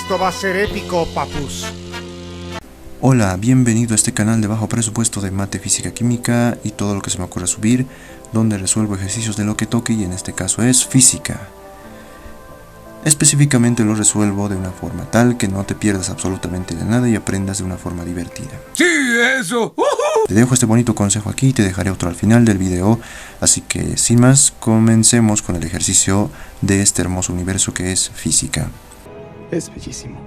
Esto va a ser épico, papus. Hola, bienvenido a este canal de bajo presupuesto de mate, física, química y todo lo que se me ocurra subir, donde resuelvo ejercicios de lo que toque y en este caso es física. Específicamente lo resuelvo de una forma tal que no te pierdas absolutamente de nada y aprendas de una forma divertida. ¡Sí, eso! Te dejo este bonito consejo aquí y te dejaré otro al final del video, así que sin más, comencemos con el ejercicio de este hermoso universo que es física. Es bellísimo.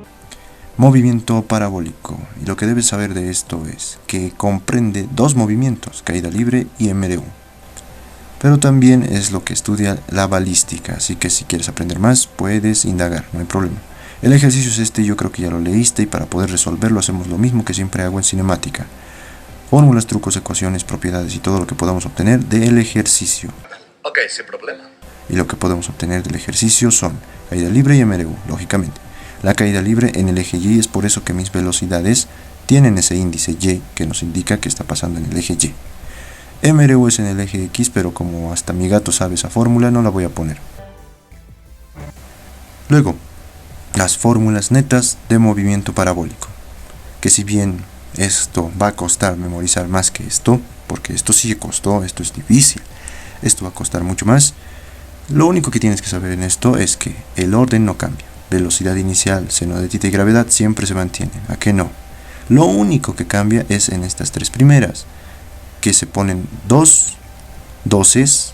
Movimiento parabólico, y lo que debes saber de esto es que comprende dos movimientos, caída libre y MRU. Pero también es lo que estudia la balística, así que si quieres aprender más puedes indagar, no hay problema. El ejercicio es este, yo creo que ya lo leíste y para poder resolverlo hacemos lo mismo que siempre hago en cinemática. Fórmulas, trucos, ecuaciones, propiedades y todo lo que podamos obtener del ejercicio. Ok, sin problema. Y lo que podemos obtener del ejercicio son caída libre y MRU, lógicamente. La caída libre en el eje Y es por eso que mis velocidades tienen ese índice Y que nos indica que está pasando en el eje Y. MRU es en el eje X, pero como hasta mi gato sabe esa fórmula no la voy a poner. Luego, las fórmulas netas de movimiento parabólico. Que si bien esto va a costar memorizar más que esto, porque esto sí costó, esto es difícil, esto va a costar mucho más. Lo único que tienes que saber en esto es que el orden no cambia. Velocidad inicial, seno de tita y gravedad siempre se mantienen, ¿a qué no? Lo único que cambia es en estas tres primeras, que se ponen dos doces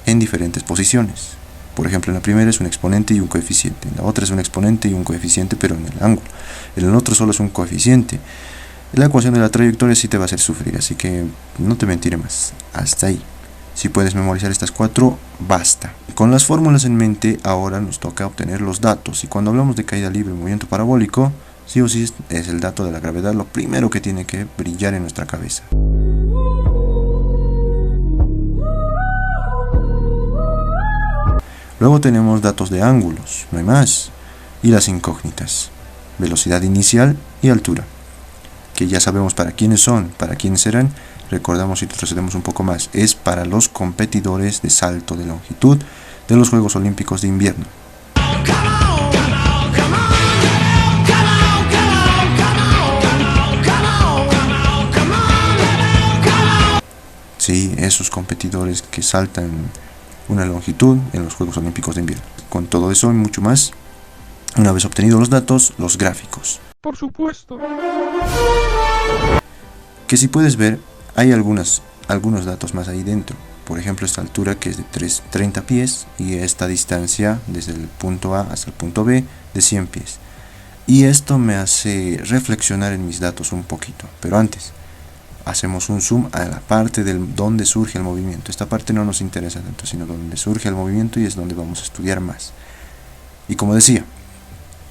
en diferentes posiciones. Por ejemplo, en la primera es un exponente y un coeficiente, en la otra es un exponente y un coeficiente, pero en el ángulo. En el otro solo es un coeficiente. La ecuación de la trayectoria sí te va a hacer sufrir, así que no te mentiré más. Hasta ahí. Si puedes memorizar estas cuatro, basta. Con las fórmulas en mente, ahora nos toca obtener los datos. Y cuando hablamos de caída libre y movimiento parabólico, sí o sí es el dato de la gravedad lo primero que tiene que brillar en nuestra cabeza. Luego tenemos datos de ángulos, no hay más, y las incógnitas, velocidad inicial y altura, que ya sabemos para quiénes son, para quiénes serán. Recordamos y retrocedemos un poco más, es para los competidores de salto de longitud de los Juegos Olímpicos de Invierno. Sí, esos competidores que saltan una longitud en los Juegos Olímpicos de Invierno. Con todo eso y mucho más, una vez obtenidos los datos, los gráficos. Por supuesto. Que si puedes ver, hay algunos datos más ahí dentro. Por ejemplo, esta altura que es de 30 pies y esta distancia desde el punto A hasta el punto B de 100 pies. Y esto me hace reflexionar en mis datos un poquito. Pero antes, hacemos un zoom a la parte donde surge el movimiento. Esta parte no nos interesa tanto, sino donde surge el movimiento y es donde vamos a estudiar más. Y como decía,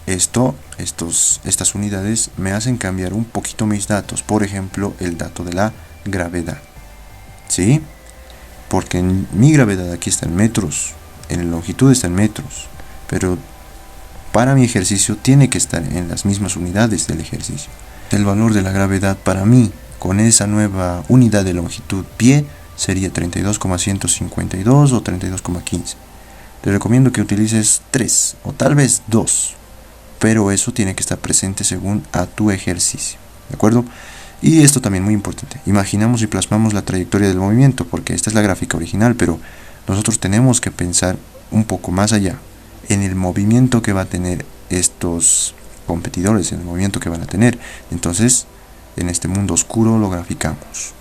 estas unidades me hacen cambiar un poquito mis datos. Por ejemplo, el dato de la gravedad. ¿Sí? Porque mi gravedad aquí está en metros, en la longitud está en metros, pero para mi ejercicio tiene que estar en las mismas unidades del ejercicio. El valor de la gravedad para mí, con esa nueva unidad de longitud pie, sería 32,152 o 32,15. Te recomiendo que utilices 3 o tal vez 2, pero eso tiene que estar presente según a tu ejercicio, ¿de acuerdo? Y esto también muy importante, imaginamos y plasmamos la trayectoria del movimiento, porque esta es la gráfica original, pero nosotros tenemos que pensar un poco más allá, en el movimiento que va a tener estos competidores, en el movimiento que van a tener. Entonces, en este mundo oscuro lo graficamos.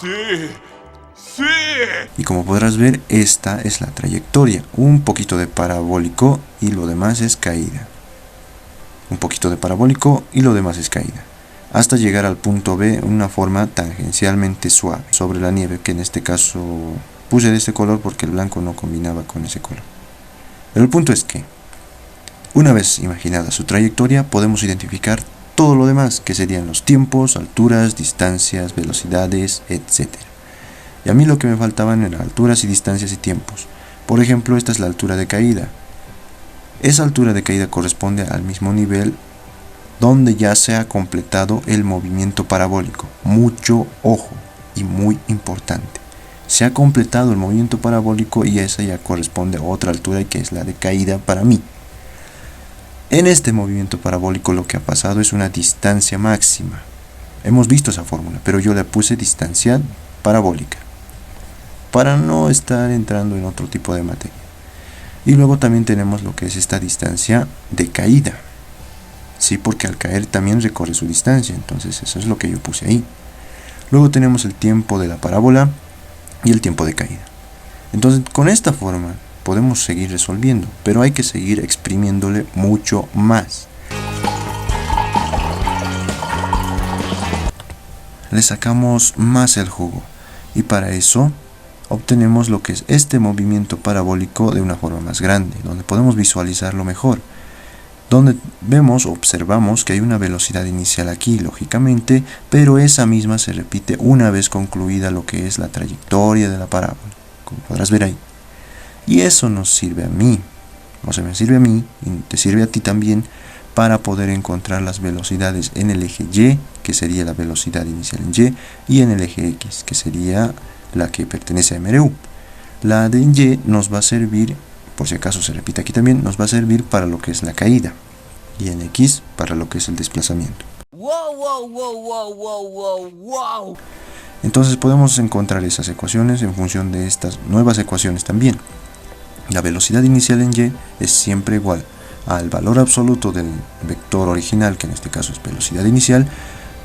Sí. Y como podrás ver, esta es la trayectoria, un poquito de parabólico y lo demás es caída. Un poquito de parabólico y lo demás es caída. Hasta llegar al punto B en una forma tangencialmente suave sobre la nieve, que en este caso puse de este color porque el blanco no combinaba con ese color. Pero el punto es que, una vez imaginada su trayectoria, podemos identificar todo lo demás, que serían los tiempos, alturas, distancias, velocidades, etc. Y a mí lo que me faltaban eran alturas y distancias y tiempos. Por ejemplo, esta es la altura de caída. Esa altura de caída corresponde al mismo nivel donde ya se ha completado el movimiento parabólico. Mucho ojo y muy importante. Se ha completado el movimiento parabólico y esa ya corresponde a otra altura, que es la de caída para mí. En este movimiento parabólico lo que ha pasado es una distancia máxima. Hemos visto esa fórmula, pero yo le puse distancia parabólica para no estar entrando en otro tipo de materia. Y luego también tenemos lo que es esta distancia de caída. Sí, porque al caer también recorre su distancia, entonces eso es lo que yo puse ahí. Luego tenemos el tiempo de la parábola y el tiempo de caída. Entonces con esta forma podemos seguir resolviendo, pero hay que seguir exprimiéndole mucho más. Le sacamos más el jugo y para eso obtenemos lo que es este movimiento parabólico de una forma más grande, donde podemos visualizarlo mejor, donde vemos, observamos que hay una velocidad inicial aquí, lógicamente, pero esa misma se repite una vez concluida lo que es la trayectoria de la parábola, como podrás ver ahí. Y eso nos sirve a mí, o sea, me sirve a mí y te sirve a ti también para poder encontrar las velocidades en el eje Y, que sería la velocidad inicial en Y en el eje X, que sería la que pertenece a MRU. La de Y nos va a servir, por si acaso se repite aquí también, nos va a servir para lo que es la caída, y en X para lo que es el desplazamiento. Wow. Entonces podemos encontrar esas ecuaciones en función de estas nuevas ecuaciones también. La velocidad inicial en Y es siempre igual al valor absoluto del vector original, que en este caso es velocidad inicial,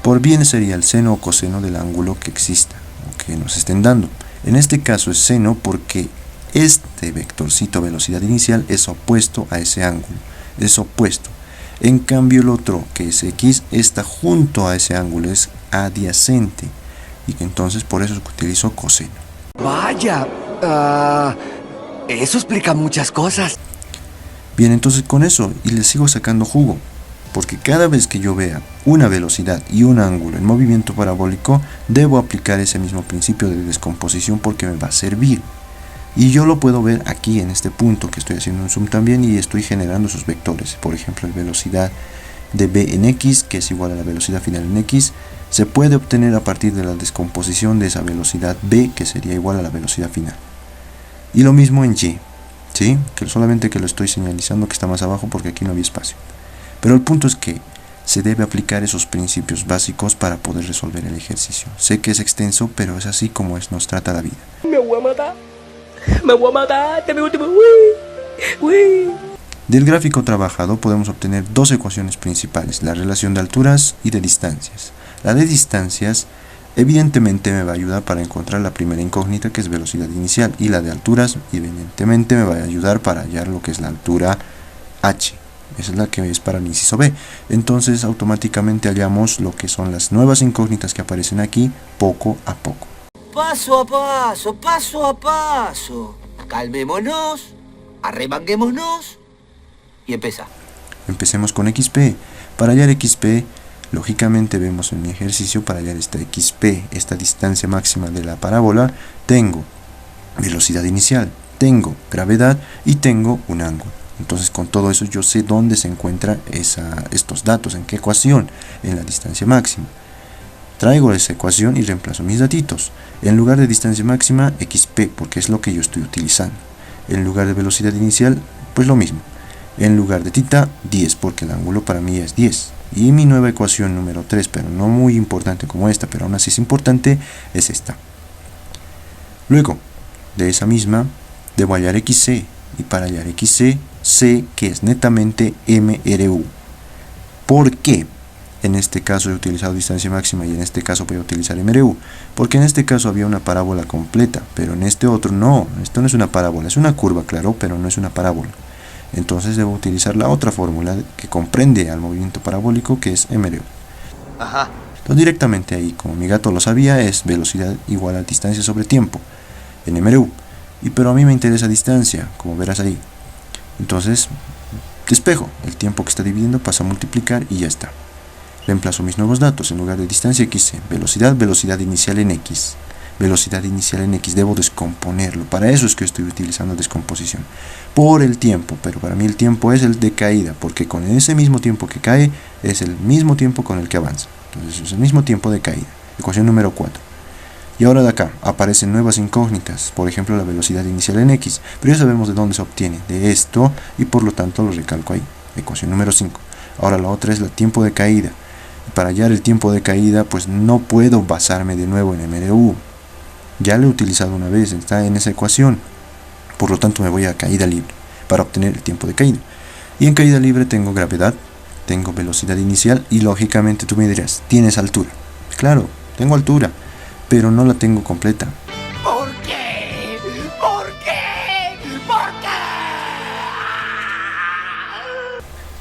por bien sería el seno o coseno del ángulo que exista o que nos estén dando. En este caso es seno porque este vectorcito velocidad inicial es opuesto a ese ángulo, es opuesto. En cambio el otro, que es X, está junto a ese ángulo, es adyacente, y que entonces por eso utilizo coseno. Vaya, eso explica muchas cosas. Bien, entonces con eso, y le sigo sacando jugo, porque cada vez que yo vea una velocidad y un ángulo en movimiento parabólico, debo aplicar ese mismo principio de descomposición porque me va a servir. Y yo lo puedo ver aquí en este punto que estoy haciendo un zoom también y estoy generando sus vectores. Por ejemplo, la velocidad de B en X, que es igual a la velocidad final en X, se puede obtener a partir de la descomposición de esa velocidad B, que sería igual a la velocidad final. Y lo mismo en Y, ¿sí? Que solamente que lo estoy señalizando que está más abajo porque aquí no había espacio. Pero el punto es que se debe aplicar esos principios básicos para poder resolver el ejercicio. Sé que es extenso, pero es así como nos trata la vida. Me voy a matar, te me último, Del gráfico trabajado podemos obtener dos ecuaciones principales, la relación de alturas y de distancias. La de distancias evidentemente me va a ayudar para encontrar la primera incógnita, que es velocidad inicial, y la de alturas evidentemente me va a ayudar para hallar lo que es la altura h. Esa es la que es para el inciso B. Entonces automáticamente hallamos lo que son las nuevas incógnitas que aparecen aquí poco a poco. Paso a paso. Calmémonos, arremanguémonos y empieza. Empecemos con XP. Para hallar XP, lógicamente vemos en mi ejercicio, para hallar esta XP, esta distancia máxima de la parábola, tengo velocidad inicial, tengo gravedad y tengo un ángulo. Entonces con todo eso yo sé dónde se encuentran estos datos, en qué ecuación, en la distancia máxima. Traigo esa ecuación y reemplazo mis datitos. En lugar de distancia máxima, XP, porque es lo que yo estoy utilizando. En lugar de velocidad inicial, pues lo mismo. En lugar de θ, 10, porque el ángulo para mí es 10. Y mi nueva ecuación número 3, pero no muy importante como esta, pero aún así es importante, es esta. Luego, de esa misma, debo hallar XC. Y para hallar XC, sé que es netamente MRU. ¿Por qué? En este caso he utilizado distancia máxima y en este caso voy a utilizar MRU, porque en este caso había una parábola completa, pero en este otro no, esto no es una parábola, es una curva, claro, pero no es una parábola. Entonces debo utilizar la otra fórmula que comprende al movimiento parabólico, que es MRU. Entonces directamente ahí, como mi gato lo sabía, es velocidad igual a distancia sobre tiempo, en MRU. Pero a mí me interesa distancia, como verás ahí. Entonces despejo, el tiempo que está dividiendo pasa a multiplicar y ya está. Reemplazo mis nuevos datos, en lugar de distancia XC, velocidad inicial en X. Velocidad inicial en X, debo descomponerlo, para eso es que estoy utilizando descomposición. Por el tiempo, pero para mí el tiempo es el de caída, porque con ese mismo tiempo que cae, es el mismo tiempo con el que avanza. Entonces es el mismo tiempo de caída. Ecuación número 4. Y ahora de acá aparecen nuevas incógnitas, por ejemplo la velocidad inicial en X, pero ya sabemos de dónde se obtiene, de esto, y por lo tanto lo recalco ahí. ecuación número 5. Ahora la otra es el tiempo de caída. Para hallar el tiempo de caída, pues no puedo basarme de nuevo en MRU. Ya lo he utilizado una vez, está en esa ecuación. Por lo tanto me voy a caída libre para obtener el tiempo de caída. Y en caída libre tengo gravedad, tengo velocidad inicial y lógicamente tú me dirás, ¿tienes altura? Claro, tengo altura, pero no la tengo completa. ¿Por qué? ¿Por qué? ¿Por qué?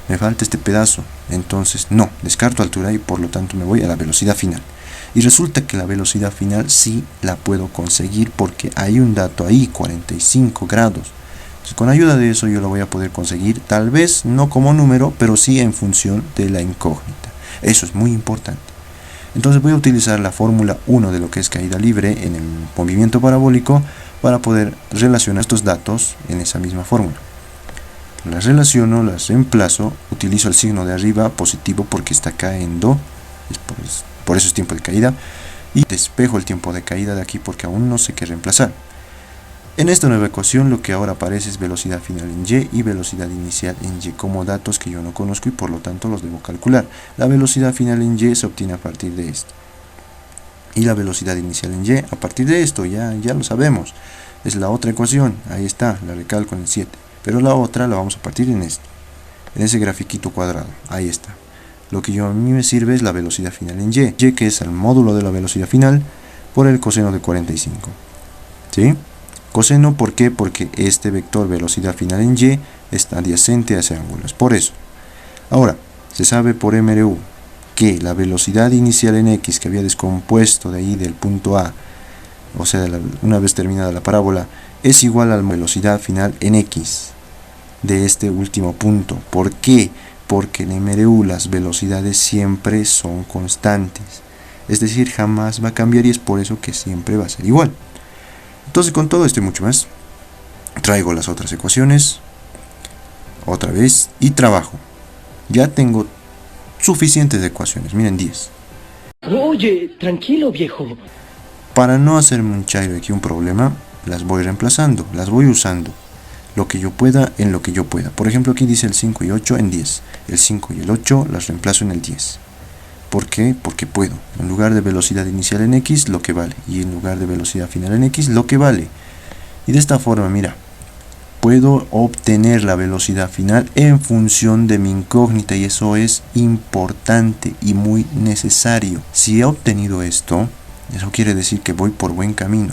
Me falta este pedazo, entonces no, descarto altura y por lo tanto me voy a la velocidad final. Y resulta que la velocidad final sí la puedo conseguir porque hay un dato ahí, 45 grados. Entonces, con ayuda de eso yo lo voy a poder conseguir, tal vez no como número, pero sí en función de la incógnita. Eso es muy importante. Entonces voy a utilizar la fórmula 1 de lo que es caída libre en el movimiento parabólico para poder relacionar estos datos en esa misma fórmula. Las relaciono, las reemplazo, utilizo el signo de arriba positivo porque está cayendo, por eso es tiempo de caída, y despejo el tiempo de caída de aquí porque aún no sé qué reemplazar. En esta nueva ecuación lo que ahora aparece es velocidad final en Y y velocidad inicial en Y como datos que yo no conozco y por lo tanto los debo calcular. La velocidad final en Y se obtiene a partir de esto. Y la velocidad inicial en Y a partir de esto, ya lo sabemos. Es la otra ecuación, ahí está, la recalco en el 7. Pero la otra la vamos a partir en esto, en ese grafiquito cuadrado, ahí está. Lo que a mí me sirve es la velocidad final en Y que es el módulo de la velocidad final por el coseno de 45. ¿Sí? Coseno, ¿por qué? Porque este vector velocidad final en Y está adyacente a ese ángulo, es por eso. Ahora, se sabe por MRU que la velocidad inicial en X que había descompuesto de ahí del punto A, o sea, una vez terminada la parábola, es igual a la velocidad final en X de este último punto. ¿Por qué? Porque en MRU las velocidades siempre son constantes, es decir, jamás va a cambiar y es por eso que siempre va a ser igual. Entonces con todo esto y mucho más, traigo las otras ecuaciones otra vez y trabajo. Ya tengo suficientes ecuaciones, miren 10. Oye, tranquilo, viejo. Para no hacerme un chairo aquí un problema, las voy reemplazando, las voy usando. Lo que yo pueda en lo que yo pueda. Por ejemplo, aquí dice el 5 y 8 en 10. El 5 y el 8 las reemplazo en el 10. ¿Por qué? Porque puedo. En lugar de velocidad inicial en X, lo que vale. Y en lugar de velocidad final en X, lo que vale. Y de esta forma, mira, puedo obtener la velocidad final en función de mi incógnita. Y eso es importante y muy necesario. Si he obtenido esto, eso quiere decir que voy por buen camino.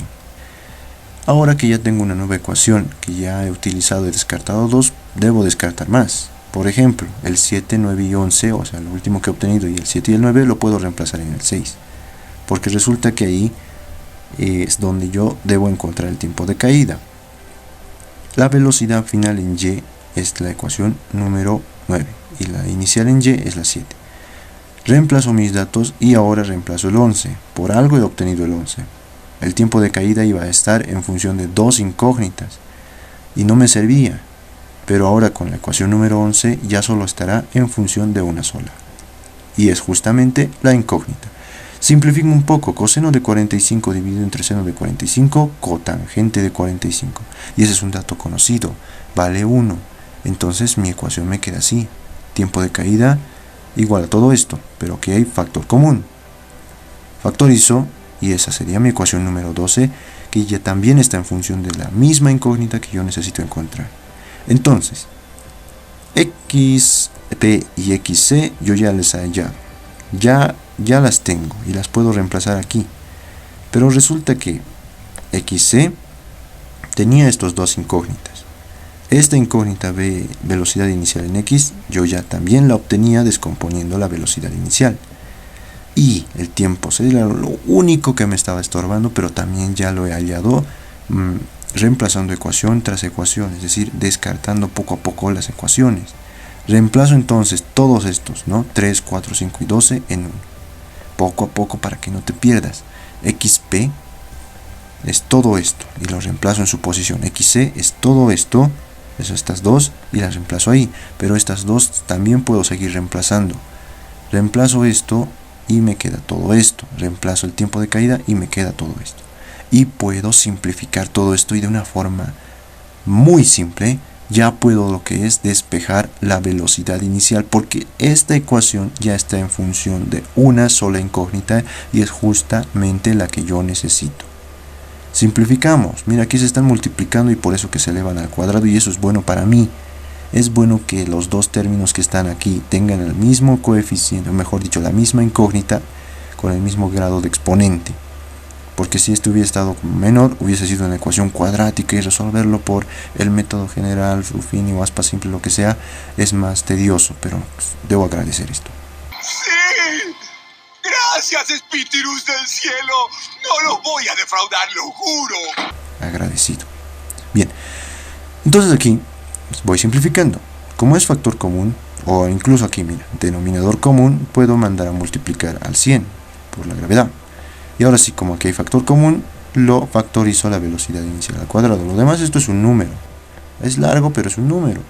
Ahora que ya tengo una nueva ecuación, que ya he utilizado y descartado 2, debo descartar más. Por ejemplo, el 7, 9 y 11, o sea, lo último que he obtenido, y el 7 y el 9 lo puedo reemplazar en el 6. Porque resulta que ahí es donde yo debo encontrar el tiempo de caída. La velocidad final en Y es la ecuación número 9 y la inicial en Y es la 7. Reemplazo mis datos y ahora reemplazo el 11. Por algo he obtenido el 11. El tiempo de caída iba a estar en función de dos incógnitas y no me servía, pero ahora con la ecuación número 11 ya solo estará en función de una sola, y es justamente la incógnita. Simplifico un poco, coseno de 45 dividido entre seno de 45, cotangente de 45, y ese es un dato conocido, vale 1, entonces mi ecuación me queda así, tiempo de caída igual a todo esto, pero aquí hay factor común, factorizo, y esa sería mi ecuación número 12, que ya también está en función de la misma incógnita que yo necesito encontrar. Entonces, XP y XC yo ya les he hallado, ya las tengo y las puedo reemplazar aquí, pero resulta que XC tenía estos dos incógnitas. Esta incógnita de velocidad inicial en X yo ya también la obtenía descomponiendo la velocidad inicial. Y el tiempo sería lo único que me estaba estorbando, pero también ya lo he hallado reemplazando ecuación tras ecuación, es decir, descartando poco a poco las ecuaciones. Reemplazo entonces todos estos, ¿no? 3, 4, 5 y 12 en 1. Poco a poco para que no te pierdas. XP es todo esto y lo reemplazo en su posición. XC es todo esto, estas dos y las reemplazo ahí, pero estas dos también puedo seguir reemplazando. Reemplazo esto y me queda todo esto, reemplazo el tiempo de caída y me queda todo esto, y puedo simplificar todo esto y de una forma muy simple ya puedo lo que es despejar la velocidad inicial, porque esta ecuación ya está en función de una sola incógnita y es justamente la que yo necesito. Simplificamos, mira, aquí se están multiplicando y por eso que se elevan al cuadrado, y eso es bueno para mí. Es bueno que los dos términos que están aquí tengan el mismo coeficiente, o mejor dicho, la misma incógnita con el mismo grado de exponente. Porque si esto hubiera estado menor, hubiese sido una ecuación cuadrática y resolverlo por el método general, Ruffini o aspa simple, lo que sea, es más tedioso, pero debo agradecer esto. ¡Sí! ¡Gracias, espíritus del cielo! ¡No los voy a defraudar, lo juro! Agradecido. Bien, entonces aquí voy simplificando. Como es factor común, o incluso aquí, mira, denominador común, puedo mandar a multiplicar al 100 por la gravedad. Y ahora sí, como aquí hay factor común, lo factorizo la velocidad inicial al cuadrado. Lo demás, esto es un número. Es largo, pero es un número.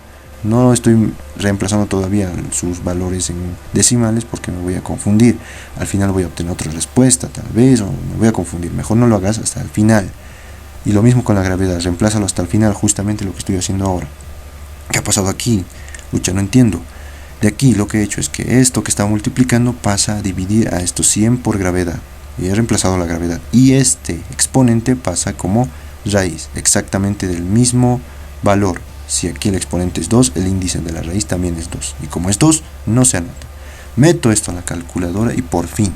No estoy reemplazando todavía sus valores en decimales porque me voy a confundir. Al final voy a obtener otra respuesta, tal vez, o me voy a confundir. Mejor no lo hagas hasta el final. Y lo mismo con la gravedad, reemplázalo hasta el final, justamente lo que estoy haciendo ahora. ¿Qué ha pasado aquí? Lucha, no entiendo. De aquí lo que he hecho es que esto que estaba multiplicando pasa a dividir a esto 100 por gravedad. Y he reemplazado la gravedad. Y este exponente pasa como raíz, exactamente del mismo valor. Si aquí el exponente es 2, el índice de la raíz también es 2. Y como es 2, no se anota. Meto esto a la calculadora y por fin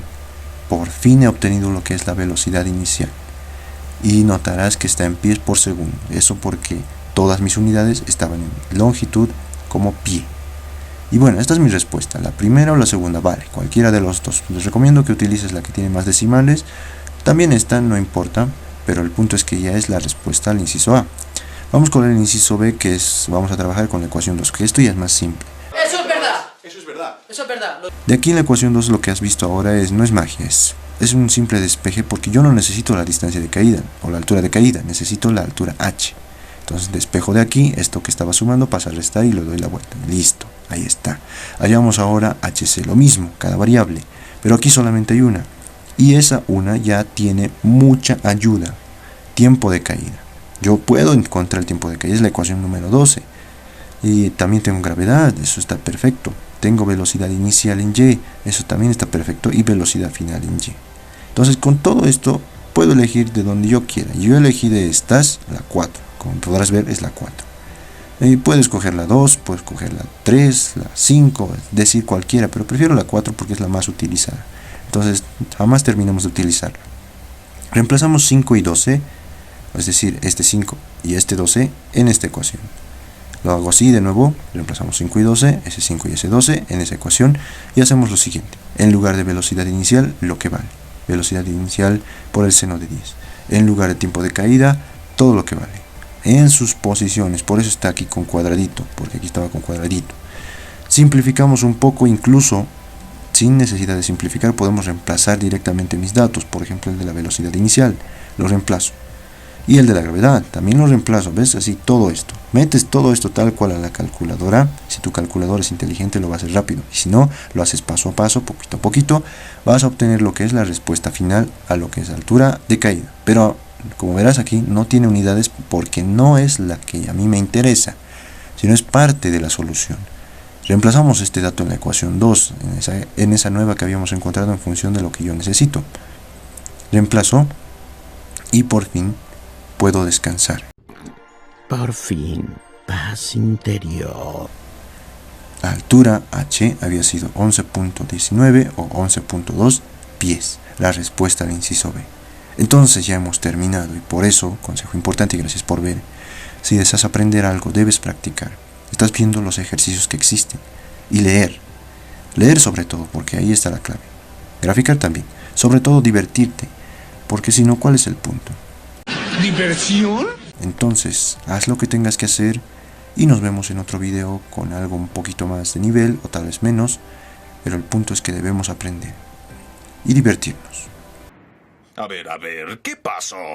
he obtenido lo que es la velocidad inicial. Y notarás que está en pies por segundo. Eso porque todas mis unidades estaban en longitud como pie. Y bueno, esta es mi respuesta, la primera o la segunda, vale, cualquiera de los dos. Les recomiendo que utilices la que tiene más decimales, también esta, no importa, pero el punto es que ya es la respuesta al inciso A. Vamos con el inciso B, que es, vamos a trabajar con la ecuación 2, que esto ya es más simple. Eso es verdad. Eso es verdad. Eso es verdad. De aquí en la ecuación 2 lo que has visto ahora no es magia, es un simple despeje, porque yo no necesito la distancia de caída, o la altura de caída, necesito la altura h. Entonces despejo de aquí, esto que estaba sumando pasa a restar y le doy la vuelta. Listo, ahí está. Hallamos ahora hc, lo mismo, cada variable. Pero aquí solamente hay una. Y esa una ya tiene mucha ayuda. Tiempo de caída. Yo puedo encontrar el tiempo de caída, es la ecuación número 12. Y también tengo gravedad, eso está perfecto. Tengo velocidad inicial en y, eso también está perfecto. Y velocidad final en y. Entonces con todo esto puedo elegir de donde yo quiera. Yo elegí de estas la 4. Como podrás ver, es la 4. Puedes coger la 2, puedes coger la 3, la 5, decir cualquiera, pero prefiero la 4 porque es la más utilizada. Entonces, jamás terminamos de utilizarla. Reemplazamos 5 y 12, es decir, este 5 y este 12 en esta ecuación. Lo hago así de nuevo, reemplazamos 5 y 12, ese 5 y ese 12 en esa ecuación, y hacemos lo siguiente. En lugar de velocidad inicial, lo que vale. Velocidad inicial por el seno de 10. En lugar de tiempo de caída, todo lo que vale. En sus posiciones, por eso está aquí con cuadradito, porque aquí estaba con cuadradito. Simplificamos un poco, incluso sin necesidad de simplificar podemos reemplazar directamente mis datos. Por ejemplo, el de la velocidad inicial lo reemplazo, y el de la gravedad también lo reemplazo. ¿Ves? Así todo esto, metes todo esto tal cual a la calculadora. Si tu calculadora es inteligente lo va a hacer rápido, y si no, lo haces paso a paso, poquito a poquito, vas a obtener lo que es la respuesta final a lo que es altura de caída. Pero como verás aquí no tiene unidades porque no es la que a mí me interesa, sino es parte de la solución. Reemplazamos este dato en la ecuación 2, en esa nueva que habíamos encontrado en función de lo que yo necesito. Reemplazo y por fin puedo descansar. Por fin, paz interior. La altura h había sido 11.19 o 11.2 pies, la respuesta al inciso B. Entonces ya hemos terminado y por eso, consejo importante y gracias por ver, si deseas aprender algo debes practicar. Estás viendo los ejercicios que existen y leer sobre todo porque ahí está la clave. Graficar también, sobre todo divertirte, porque si no, ¿cuál es el punto? ¿Diversión? Entonces, haz lo que tengas que hacer y nos vemos en otro video con algo un poquito más de nivel o tal vez menos, pero el punto es que debemos aprender y divertirnos. A ver, ¿qué pasó?